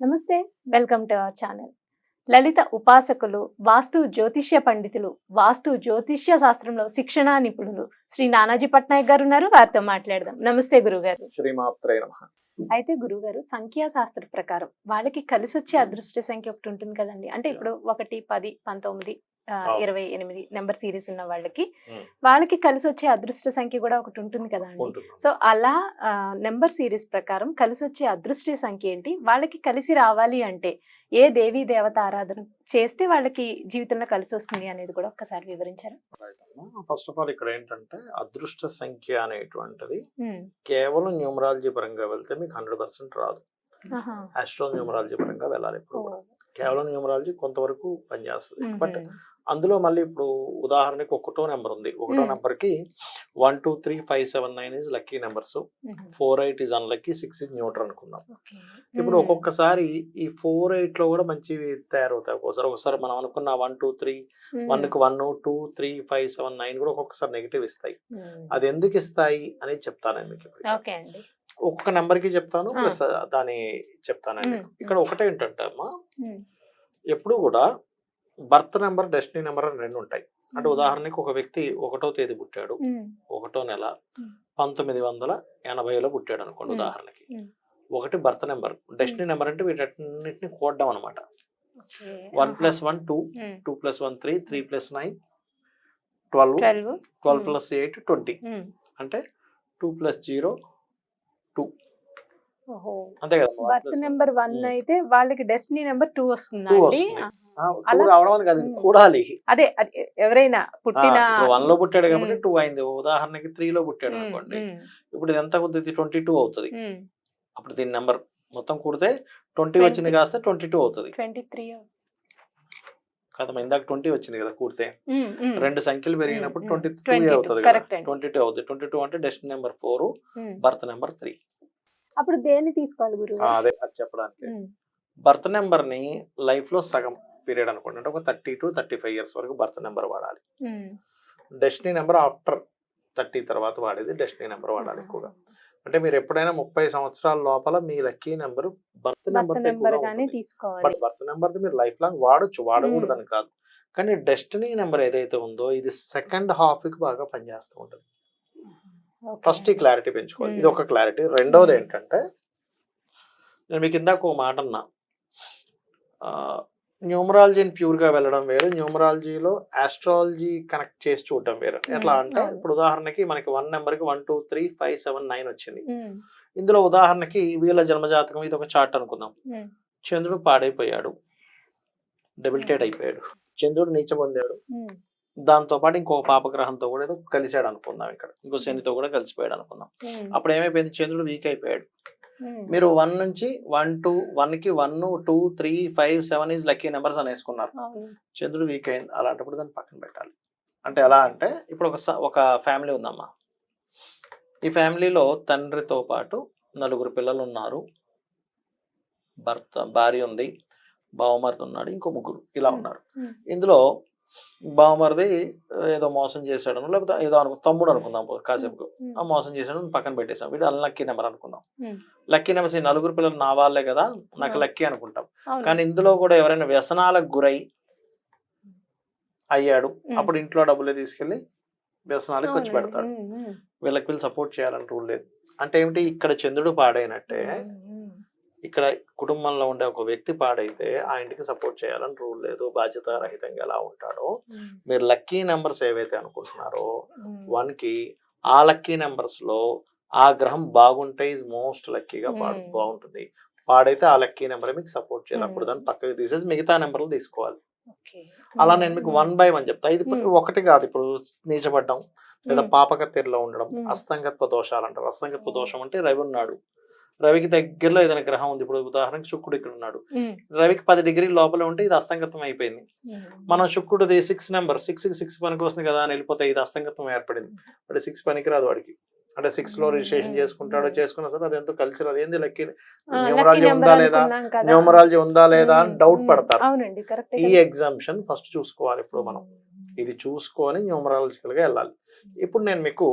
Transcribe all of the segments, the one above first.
నమస్తే, welcome to our channel. లలిత ఉపాసకులు, వాస్తు జ్యోతిష్య పండితులు, వాస్తు జ్యోతిష్య శాస్త్రంలో శిక్షణా నిపుణులు శ్రీ నానాజీ పట్నాయక్ గారు ఉన్నారు. వారితో మాట్లాడదాం. నమస్తే గురుగారు. శ్రీమాత్రే నమః. అయితే గురుగారు, సంఖ్యాశాస్త్ర ప్రకారం వాళ్ళకి కలిసి వచ్చే అదృష్ట సంఖ్య ఒకటి ఉంటుంది కదండి. అంటే ఇప్పుడు 1, 10, 19, 28 నెంబర్ సిరీస్ ఉన్న వాళ్ళకి కలిసి వచ్చే అదృష్ట సంఖ్య కూడా ఒకటి ఉంటుంది కదా అండి. సో అలా నెంబర్ సిరీస్ ప్రకారం కలిసి వచ్చే అదృష్ట సంఖ్య ఏంటి, వాళ్ళకి కలిసి రావాలి అంటే ఏ దేవీ దేవత ఆరాధన చేస్తే వాళ్ళకి జీవితంలో కలిసి వస్తుంది అనేది కూడా ఒక్కసారి వివరించారా? ఫస్ట్ ఆఫ్ ఆల్ ఇక్కడ ఏంటంటే అదృష్ట సంఖ్య అనేటువంటిది కేవలం న్యూమరాలజీ పరంగా వెళ్తే మీకు 100% రాదు. ఆస్ట్రో న్యూమరాలజీ పరంగా వెళ్ళాలి. ఇప్పుడు కేవలం న్యూమరాలజీ కొంతవరకు పనిచేస్తుంది. బట్ అందులో మళ్ళీ ఇప్పుడు ఉదాహరణకి ఒకటో నెంబర్ ఉంది. ఒకటో నెంబర్ కి 1, 2, 3, 5, 7, 9 is lucky numbers. 4, 8 is unlucky, 6 is neutral అనుకుందాం. ఇప్పుడు ఒక్కొక్కసారి ఈ 4, 8 లో కూడా మంచివి తయారవుతాయి. ఒకసారి మనం అనుకున్న 1, 2, 3 1 కి 1, 2, 3, 5, 7, 9 కూడా ఒక్కొక్కసారి నెగిటివ్ ఇస్తాయి. అది ఎందుకు ఇస్తాయి అనేది చెప్తాను మీకు. ఒక్కొక్క నెంబర్ కి చెప్తాను, ప్లస్ దాని చెప్తాను. ఇక్కడ ఒకటే ఏంటంటే అమ్మా, ఎప్పుడు కూడా బర్త్ నెంబర్, డెస్టినీ నెంబర్ అని 2 ఉంటాయి. అంటే ఉదాహరణకి ఒక వ్యక్తి 1వ తేదీ పుట్టాడు, 1వ నెల 1980లో పుట్టాడు అనుకోండి ఉదాహరణకి. 1 బర్త్ నెంబర్, డెస్టినీ నెంబర్ అంటే వీటన్నిటిని కూడడం అనమాట. 1 + 1 2, 2 + 1 3, 3 + 9 12, 12 + 8 20. అంటే 2 + 0 2. అంతే కదా. బర్త్ నెంబర్ 1 అయితే వాళ్ళకి డెస్టినీ నెంబర్ 2 వస్తుంది. రావడం అని కాదు, కూడాలి. అదే ఎవరైనా పుట్టిన 1 లో పుట్టాడు కాబట్టి 2 అయింది. ఉదాహరణకి 3 లో పుట్టాడు అనుకోండి, ఇప్పుడు ఇది ఎంత అవుతుంది? 22 అవుతుంది. అప్పుడు దీని నెంబర్ మొత్తం కూడితే 20 వచ్చింది కాస్త 22 అవుతుంది. 23 కదా, ఇందాక 20 వచ్చింది కదా కూడితే. 2 సంఖ్యలు పెరిగినప్పుడు 22 అవుతుంది కదా, 22 అవుతుంది. 22 అంటే డెస్టినీ నెంబర్ 4, బర్త్ నెంబర్ 3. అప్పుడు దేన్ని తీసుకోవాలి గురువు? అదే అది చెప్పడానికి. బర్త్ నెంబర్ ని లైఫ్ లో సగం పీరియడ్ అనుకోండి, అంటే ఒక 30 to 35 ఇయర్స్ వరకు బర్త్ నెంబర్ వాడాలి. డెస్టినీ నెంబర్ ఆఫ్టర్ 30 తర్వాత వాడేది డెస్టినీ నెంబర్ వాడాలి ఎక్కువగా. అంటే మీరు ఎప్పుడైనా 30 సంవత్సరాల లోపల మీ లక్కీ నెంబర్ బర్త్ నెంబర్ తీసుకోవాలి. బట్ బర్త్ నెంబర్ మీరు లైఫ్ లాంగ్ వాడచ్చు, వాడకూడదని కాదు. కానీ డెస్టినీ నెంబర్ ఏదైతే ఉందో ఇది సెకండ్ హాఫ్ కి బాగా పనిచేస్తూ ఉంటుంది. ఫస్ట్ ఈ క్లారిటీ పెంచుకోవాలి, ఇది ఒక క్లారిటీ. రెండోది ఏంటంటే, నేను మీకు ఇందాక ఒక మాట అన్నా, న్యూమరాలజీని ప్యూర్ గా వెళ్ళడం వేరు, న్యూమరాలజీలో ఆస్ట్రాలజీ కనెక్ట్ చేసి చూడటం వేరు. ఎట్లా అంటే, ఇప్పుడు ఉదాహరణకి మనకి 1 నెంబర్ కి 1, 2, 3, 5, 7, 9 వచ్చింది. ఇందులో ఉదాహరణకి వీళ్ళ జన్మజాతకం ఇది ఒక చార్ట్ అనుకుందాం. చంద్రుడు పాడైపోయాడు, డెబిలిటేట్ అయిపోయాడు, చంద్రుడు నీచ పొందాడు. దాంతో పాటు ఇంకొక పాపగ్రహంతో కూడా ఏదో కలిసాడు అనుకుందాం, ఇక్కడ ఇంకో శనితో కూడా కలిసిపోయాడు అనుకుందాం. అప్పుడు ఏమైపోయింది? చంద్రుడు వీక్ అయిపోయాడు. మీరు 1 నుంచి 1 to 1 కి 1, 2, 3, 5, 7 ఈజ్ లక్కీ నెంబర్స్ అని వేసుకున్నారు. చంద్రుడు వీక్ అయింది, అలాంటప్పుడు దాన్ని పక్కన పెట్టాలి. అంటే ఎలా అంటే, ఇప్పుడు ఒక ఫ్యామిలీ ఉందమ్మా. ఈ ఫ్యామిలీలో తండ్రితో పాటు 4 పిల్లలు ఉన్నారు, భార్య ఉంది, బావమరిది ఉన్నాడు, ఇంకో 3 ఇలా ఉన్నారు. ఇందులో బావమరిది ఏదో మోసం చేశాడు, లేకపోతే ఏదో తమ్ముడు అనుకుందాం కాసేపు, ఆ మోసం చేశాడు పక్కన పెట్టేసాం. వీడు అన్లక్కీ నెంబర్ అనుకుందాం. లక్కీ నెంబర్స్ ఈ 4 పిల్లలు నా వాళ్ళే కదా, నాకు లక్కీ అనుకుంటాం. కానీ ఇందులో కూడా ఎవరైనా వ్యసనాలకు గురై అయ్యాడు, అప్పుడు ఇంట్లో డబ్బులే తీసుకెళ్లి వ్యసనాలకు ఖర్చు పెడతాడు. వీళ్ళకి సపోర్ట్ చేయాలని రూల్ లేదు. అంటే ఏమిటి, ఇక్కడ చంద్రుడు పాడైనట్టే ఇక్కడ కుటుంబంలో ఉండే ఒక వ్యక్తి పాడైతే ఆ ఇంటికి సపోర్ట్ చేయాలని రూల్ లేదు. బాధ్యత రహితంగా ఎలా ఉంటాడో, మీరు లక్కీ నెంబర్స్ ఏవైతే అనుకుంటున్నారో 1 కి, ఆ లక్కీ నెంబర్స్ లో ఆ గ్రహం బాగుంటే ఈజ్ మోస్ట్ లక్కీగా బాగుంటుంది. పాడైతే ఆ లక్కీ నెంబర్ మీకు సపోర్ట్ చేయాలి. అప్పుడు దాన్ని పక్కకి తీసేసి మిగతా నెంబర్లు తీసుకోవాలి. అలా నేను మీకు 1 by 1 చెప్తా. ఇది ఒకటి కాదు. ఇప్పుడు నీచబడ్డం లేదా పాపకత్తెరలో ఉండడం, అస్తంగత్వ దోషాలు అంటారు. అస్తంగత్వ దోషం అంటే రవి ఉన్నాడు, రవికి దగ్గరలో ఏదైనా గ్రహం ఉంది. ఇప్పుడు ఉదాహరణకి శుక్రుడు ఇక్కడ ఉన్నాడు, రవికి 10 డిగ్రీల లోపల ఉంటే ఇది అస్తంగత్వం అయిపోయింది. మనం శుక్రుడిది 6 నెంబర్, 6 కి 6 పనికి వస్తుంది కదా అని వెళ్ళిపోతే ఇది అస్తంగత్వం ఏర్పడింది. అంటే 6 పనికి రాదు వాడికి. అంటే 6 లో రిజిస్ట్రేషన్ చేసుకుంటాడో చేసుకున్నా సరే అది ఎంతో కలిసి రాదు. ఏంది లక్కీ న్యూమరాలజీ ఉందా లేదా అని డౌట్ పడతారు. ఈ ఎగ్జామ్షన్ ఫస్ట్ చూసుకోవాలి. ఇప్పుడు మనం ఇది చూసుకొని న్యూమరాలజికల్ గా వెళ్ళాలి. ఇప్పుడు నేను మీకు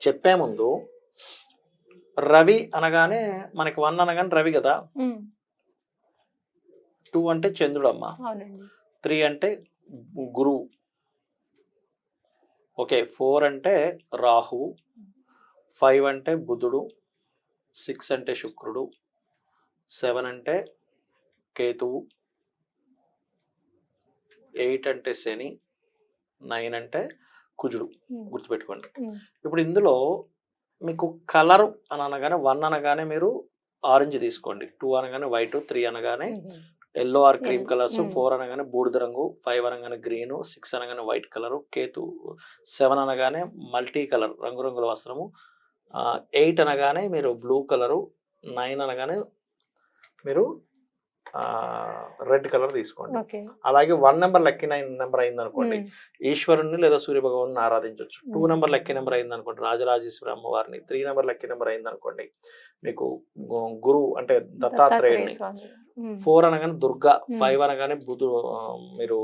చెప్పే ముందు, రవి అనగానే మనకి 1 అనగానే రవి కదా, 2 అంటే చంద్రుడమ్మ, అవునండి. 3 అంటే గురువు, ఓకే, 4 అంటే రాహువు, 5 అంటే బుధుడు, 6 అంటే శుక్రుడు, 7 అంటే కేతువు, 8 అంటే శని, 9 అంటే కుజుడు. గుర్తుపెట్టుకోండి. ఇప్పుడు ఇందులో మీకు కలర్ అని అనగానే 1 అనగానే మీరు ఆరెంజ్ తీసుకోండి, 2 అనగానే వైట్, 3 అనగానే ఎల్లో ఆర్ క్రీమ్ కలర్స్, 4 అనగానే బూడిద రంగు, 5 అనగానే గ్రీన్, 6 అనగానే వైట్ కలరు, కేతు 7 అనగానే మల్టీ కలర్ రంగురంగుల వస్త్రము, 8 అనగానే మీరు బ్లూ కలరు, 9 అనగానే మీరు రెడ్ కలర్ తీసుకోండి. అలాగే 1 నెంబర్ లక్కీ 9 నెంబర్ అయింది అనుకోండి, ఈశ్వరుణ్ణి లేదా సూర్య భగవాన్ని ఆరాధించవచ్చు. 2 నెంబర్ లక్కీ నెంబర్ అయింది అనుకోండి, రాజరాజేశ్వరి అమ్మవారిని. 3 నెంబర్ లక్కీ నెంబర్ అయింది అనుకోండి, మీకు గురువు అంటే దత్తాత్రేయుని. 4 అనగానే దుర్గా, 5 అనగానే మీరు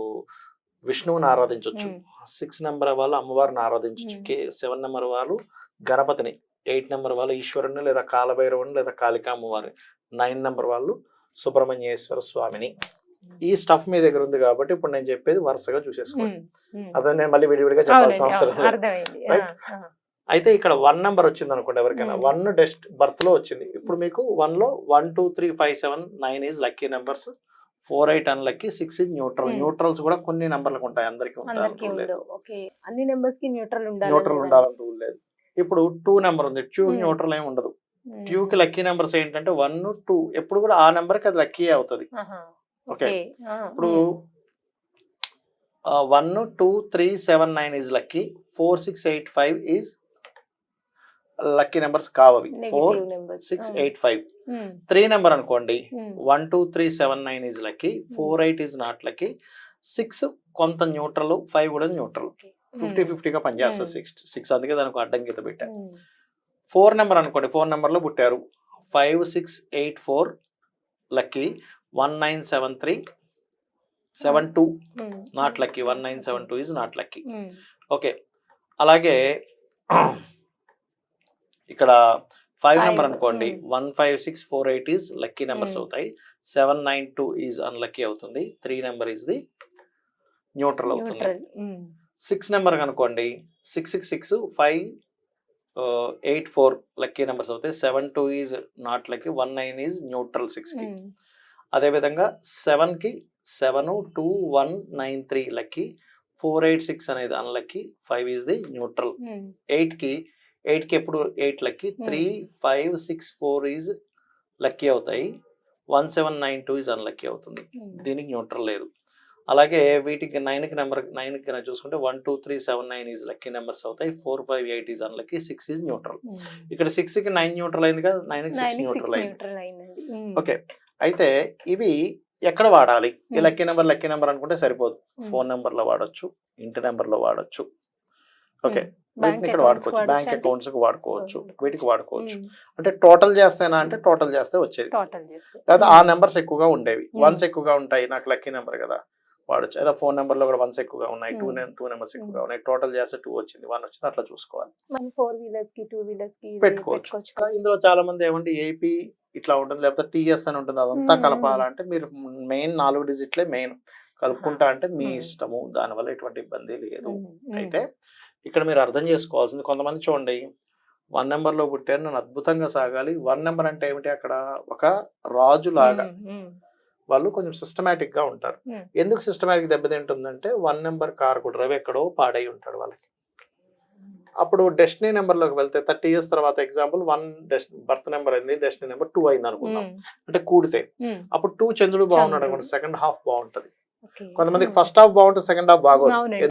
విష్ణువుని ఆరాధించవచ్చు. 6 నెంబర్ వాళ్ళు అమ్మవారిని ఆరాధించవచ్చు. 7 నెంబర్ వాళ్ళు గణపతిని, 8 నెంబర్ వాళ్ళు ఈశ్వరుని లేదా కాలభైరవుని లేదా కాళికా అమ్మవారిని, 9 నెంబర్ వాళ్ళు సుబ్రహ్మణ్యేశ్వర స్వామిని. ఈ స్టఫ్ మీ దగ్గర ఉంది కాబట్టి ఇప్పుడు నేను చెప్పేది వరుసగా చూసేసుకోండి. అదే నేను మళ్ళీ విడివిడిగా చెప్పాల్సిన అవసరం లేదు. అయితే ఇక్కడ 1 నెంబర్ వచ్చింది అనుకోండి, ఎవరికైనా 1 డెస్ట్ బర్త్ లో వచ్చింది. ఇప్పుడు మీకు 1 లో 1 2 3 5 7 9 is lucky numbers, 4 8 unlucky, 6 is neutral. Neutrals కూడా కొన్ని నెంబర్లకు ఉంటాయి, అందరికీ ఉంటాయి. అన్ని నెంబర్స్ కి న్యూట్రల్ ఉండాలని రూల్ లేదు. ఇప్పుడు 2 నెంబర్ ఉంది, 2 న్యూట్రల్ ఏమి ఉండదు. 2 కి లక్కీ నెంబర్స్ ఏంటంటే 1 2, ఎప్పుడు కూడా ఆ నెంబర్ కి అది లక్కీ అవుతుంది. ఓకే, ఇప్పుడు 1 2 3 7 9 is lucky, 4 6 8 5 is lucky numbers కావవి. 4 6 8 5. 3 నెంబర్ అనుకోండి, 1 2 3 7 9 is lucky, 4 8 is not lucky, 6 కొంత న్యూట్రల్, 5 కూడా న్యూట్రల్. 50-50 గా పనిచేస్తుంది 6. అందుకే దానికి అడ్డం గీత పెట్టా. 4 నెంబర్ అనుకోండి, 4 నెంబర్ లో పుట్టారు, 5 6 8 4 lucky, 1 9 7 3 7 2 not lucky, 1 9 7 2 is not lucky. Okay, అలాగే ఇక్కడ 5 నెంబర్ అనుకోండి, 1 5 6 4 8 ఈజ్ లక్కీ నెంబర్స్ అవుతాయి, 7 9 2 ఈజ్ అన్లక్కీ అవుతుంది, 3 నెంబర్ ఈజ్ ది న్యూట్రల్ అవుతుంది. 6 నెంబర్ అనుకోండి, 6 6 6 5 8 4 లక్కీ నెంబర్స్ అవుతాయి, 7 2 is not lucky, 1 9 is neutral 6 కి. అదేవిధంగా 7 కి 7 2 1 9 3 లక్కీ, 4 8 6 అనేది అన్లక్కీ, 5 ఈజ్ ది న్యూట్రల్. 8 కి ఎప్పుడు 8 లక్కీ, 3 5 6 4 ఈజ్ లక్కీ అవుతాయి, 1 7 9 2 ఈజ్ అన్లక్కీ అవుతుంది, దీనికి న్యూట్రల్ లేదు. అలాగే వీటికి 9 కి చూసుకుంటే 1 2 3 7 9 ఈజ్ లక్కీ నెంబర్స్ అవుతాయి, 4 5 8 ఈజ్ అన్లక్కీ, 6 ఈజ్ న్యూట్రల్. ఇక్కడ 6 కి 9 న్యూట్రల్ అయింది కదా, 9 కి 6 న్యూట్రల్ అయింది. ఓకే, అయితే ఇవి ఎక్కడ వాడాలి? ఈ లక్కీ నెంబర్ అనుకుంటే సరిపోదు. ఫోన్ నెంబర్ లో వాడచ్చు, ఇంటి నెంబర్ లో వాడచ్చు. ఓకే, వీటిని ఇక్కడ వాడుకోవచ్చు, బ్యాంక్ అకౌంట్స్ కి వాడుకోవచ్చు, వీటికి వాడుకోవచ్చు. అంటే టోటల్ చేస్తేనా అంటే టోటల్ చేస్తే వచ్చేది, లేదా ఆ నెంబర్స్ ఎక్కువగా ఉండేవి, 1s ఎక్కువగా ఉంటాయి, నాకు లక్కీ నెంబర్ కదా వాడచ్చు. లేదా ఫోన్ నెంబర్ లో కూడా 1s ఎక్కువగా ఉన్నాయి, 2 నెంబర్స్ ఎక్కువగా ఉన్నాయి, టోటల్ చేస్తే 2 వచ్చింది, 1 వచ్చింది, అట్లా చూసుకోవాలి. 4 వీలర్స్ కి 2 వీలర్స్ కి పెట్టుకోవచ్చు. ఇందులో చాలా మంది ఏమంటే ఏపీ ఇట్లా ఉంటుంది, లేకపోతే టీఎస్ అని ఉంటుంది, అదంతా కలపాలంటే మీరు మెయిన్ 4 డిజిట్లే మెయిన్ కలుపుకుంటా అంటే మీ ఇష్టము, దానివల్ల ఎటువంటి ఇబ్బంది లేదు. అయితే ఇక్కడ మీరు అర్థం చేసుకోవాల్సింది, కొంతమంది చూడండి 1 నెంబర్ లో పుట్టారు, నన్ను అద్భుతంగా సాగాలి. 1 నెంబర్ అంటే ఏమిటి? అక్కడ ఒక రాజు లాగా వాళ్ళు కొంచెం సిస్టమేటిక్ గా ఉంటారు. ఎందుకు సిస్టమేటిక్ దెబ్బతింటుందంటే 1 నెంబర్ కారకుడు రవి ఎక్కడో పాడై ఉంటాడు వాళ్ళకి. అప్పుడు డెస్టినీ నెంబర్ లోకి వెళ్తే 30 years తర్వాత ఎగ్జాంపుల్ 1 బర్త్ నెంబర్ అయింది, డెస్టినీ నెంబర్ 2 అయింది అనుకుందాం, అంటే కూడితే అప్పుడు 2 చంద్రుడు బాగున్నాడు అనుకోండి, సెకండ్ హాఫ్ బాగుంటది. కొంతమందికి ఫస్ట్ హాఫ్ బాగుంటుంది, సెకండ్ హాఫ్ బాగోదు.